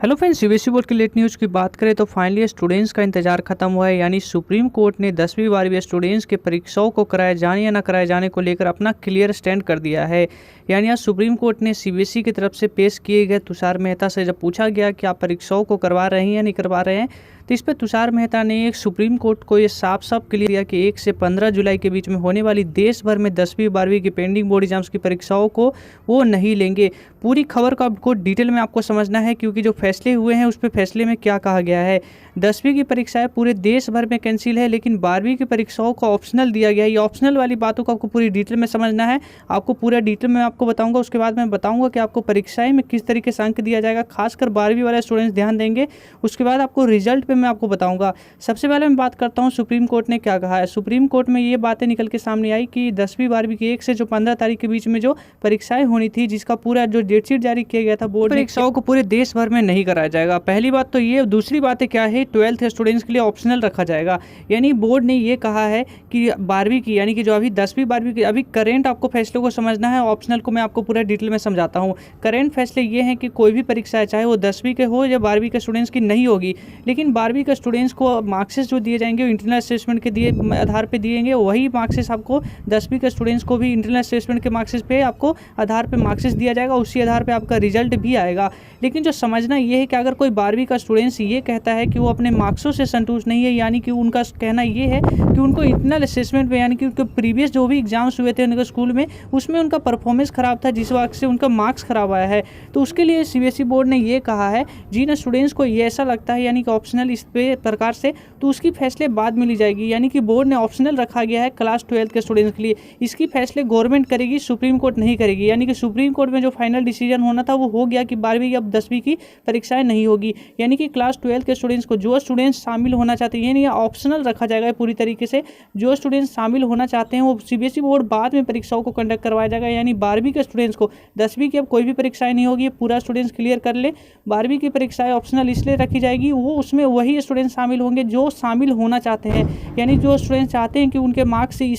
Hello friends, CBSE board की late news की बात करें तो फाइनली स्टूडेंट्स का इंतजार खत्म हुआ है। यानी सुप्रीम कोर्ट ने 10वीं 12वीं स्टूडेंट्स के परीक्षाओं को कराए जाने या ना कराए जाने को लेकर अपना क्लियर स्टैंड कर दिया है। यानी आज सुप्रीम कोर्ट ने सीबीएसई की तरफ से पेश किए गए तुषार मेहता से जब पूछा गया कि आप परीक्षाओं को करवा रहे हैं या नहीं करवा रहे हैं, तो इस पर तुषार मेहता ने एक सुप्रीम कोर्ट को ये साफ क्लियर किया कि 1 से 15 जुलाई के बीच में होने वाली देश भर में 10वीं 12वीं की पेंडिंग बोर्ड एग्जाम्स की परीक्षाओं को वो नहीं लेंगे। पूरी खबर को आपको डिटेल में आपको समझना है, क्योंकि जो फैसले हुए हैं उस पर फैसले में क्या कहा गया है। 10वीं की परीक्षाएं पूरे देश भर में कैंसिल है, लेकिन 12वीं की परीक्षाओं को ऑप्शनल दिया गया है। ये ऑप्शनल वाली बातों को आपको पूरी डिटेल में समझना है। आपको पूरा डिटेल में आपको बताऊंगा, उसके बाद मैं बताऊंगा कि आपको परीक्षाएं में किस तरीके से अंक दिया जाएगा, खासकर 12वीं वाले स्टूडेंट्स ध्यान देंगे। उसके बाद आपको रिजल्ट पे मैं आपको बताऊंगा। सबसे पहले मैं बात करता हूँ सुप्रीम कोर्ट ने क्या कहा है। सुप्रीम कोर्ट में ये बातें निकल के सामने आई कि 10वीं 12वीं की 1 से जो 15 तारीख के बीच में जो परीक्षाएं होनी थी, जिसका पूरा जो डेट शीट जारी किया गया था, बोर्ड परीक्षाओं को पूरे देश भर में नहीं कराया जाएगा। पहली बात तो ये। दूसरी बात क्या है, 12th स्टूडेंट्स के लिए ऑप्शनल रखा जाएगा। यानी बोर्ड ने ये कहा है कि 12वीं की, यानी कि जो अभी 10वीं 12वीं की अभी करेंट आपको फैसले को समझना है। ऑप्शनल को मैं आपको पूरा डिटेल में समझाता हूँ। करेंट फैसले ये हैं कि कोई भी परीक्षा है, चाहे वो 10वीं के हो या 12वीं के स्टूडेंट्स की नहीं होगी, लेकिन 12वीं के स्टूडेंट्स को मार्क्सेस जो दिए जाएंगे वो इंटरनल असेसमेंट के दिए आधार पे दिएंगे। वही मार्क्सेस आपको 10वीं के स्टूडेंट्स को भी इंटरनल असेसमेंट के मार्क्सेस पे आपको आधार पे मार्क्सेस दिया जाएगा। उसी आधार पे आपका रिजल्ट भी आएगा। लेकिन जो समझना ये है कि अगर कोई 12वीं का स्टूडेंट्स ये कहता है कि वो अपने मार्क्सों से संतुष्ट नहीं है, यानी कि उनका कहना ये है कि उनको इंटरनल असेसमेंट में, यानी कि उनके प्रीवियस जो भी एग्जाम्स हुए थे उनके स्कूल में, उसमें उनका परफॉर्मेंस खराब था, जिस वक्त से उनका मार्क्स खराब आया है, तो उसके लिए सीबीएसई बोर्ड ने ये कहा है जिन स्टूडेंट्स को ये ऐसा लगता है, यानी कि ऑप्शनल इस पे प्रकार से, तो उसकी फैसले बाद में ली जाएगी। यानी कि बोर्ड ने ऑप्शनल रखा गया है क्लास 12 के स्टूडेंट्स के लिए। इसकी फैसले गवर्नमेंट करेगी, सुप्रीम कोर्ट नहीं करेगी। यानी कि सुप्रीम कोर्ट में जो फाइनल डिसीजन होना था वो हो गया कि 12वीं अब 10वीं की परीक्षाएं नहीं होगी। यानी कि क्लास 12 के स्टूडेंट्स को, जो स्टूडेंट्स शामिल होना चाहते हैं, यानी ऑप्शनल रखा जाएगा पूरी तरीके से। जो स्टूडेंट्स शामिल होना चाहते हैं वो सीबीएसई बोर्ड बाद में परीक्षाओं को कंडक्ट करवाया जाएगा। यानी 12वीं के स्टूडेंट्स को 10वीं की अब कोई भी परीक्षाएं नहीं होगी। पूरा स्टूडेंट्स क्लियर कर ले। 12वीं की परीक्षाएं ऑप्शनल इसलिए रखी जाएगी, वो उसमें वही स्टूडेंट्स शामिल होंगे जो शामिल होना चाहते हैं। यानी जो स्टूडेंट्स चाहते हैं कि उनके मार्क्स से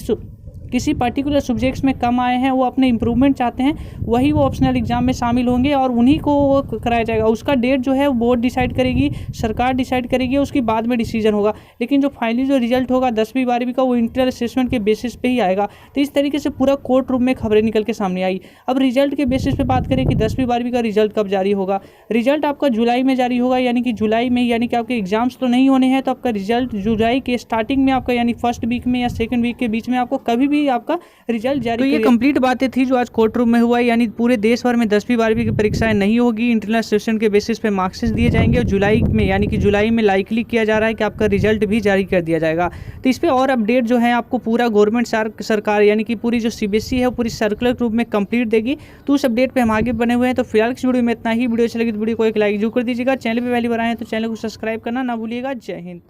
किसी पर्टिकुलर सब्जेक्ट्स में कम आए हैं, वो अपने इंप्रूवमेंट चाहते हैं, वही वो ऑप्शनल एग्जाम में शामिल होंगे और उन्हीं को वो कराया जाएगा। उसका डेट जो है वो बोर्ड डिसाइड करेगी, सरकार डिसाइड करेगी, उसके बाद में डिसीजन होगा। लेकिन जो फाइनली जो रिजल्ट होगा 10वीं 12वीं का, वो इंटर असेसमेंट के बेसिस पे ही आएगा। तो इस तरीके से पूरा कोर्ट रूम में खबरें निकल के सामने आई। अब रिजल्ट के बेसिस पे बात करें कि 10वीं 12वीं का रिजल्ट कब जारी होगा। रिजल्ट आपका जुलाई में जारी होगा। यानी कि जुलाई में, यानी कि आपके एग्जाम्स तो नहीं होने हैं, तो आपका रिजल्ट जुलाई के स्टार्टिंग में आपका, यानी फर्स्ट वीक में या सेकंड वीक के बीच में आपको कभी भी आपका रिजल्ट जारी। तो ये कंप्लीट बातें थी जो आज कोर्ट रूम में हुआ है। यानी पूरे देश भर में 10वीं 12वीं की परीक्षाएं नहीं होगी। इंटरनल सेशन के बेसिस पे मार्क्सेस दिए जाएंगे और जुलाई में, यानी कि जुलाई में लाइकली किया जा रहा है कि आपका रिजल्ट भी जारी कर दिया जाएगा। तो इस पर और अपडेट जो है आपको पूरा गवर्नमेंट सरकार, यानी कि पूरी जो सीबीएसई है वो पूरी सर्कुलर रूप में कंप्लीट देगी। तो उस अपडेट पर हम आगे बने हुए हैं। तो फिलहाल इस वीडियो में इतना ही। वीडियो अच्छी लगी तो वीडियो को एक लाइक जरूर कर दीजिएगा। चैनल पर पहली बार आए हैं तो चैनल को सब्सक्राइब करना ना भूलिएगा। जय हिंद।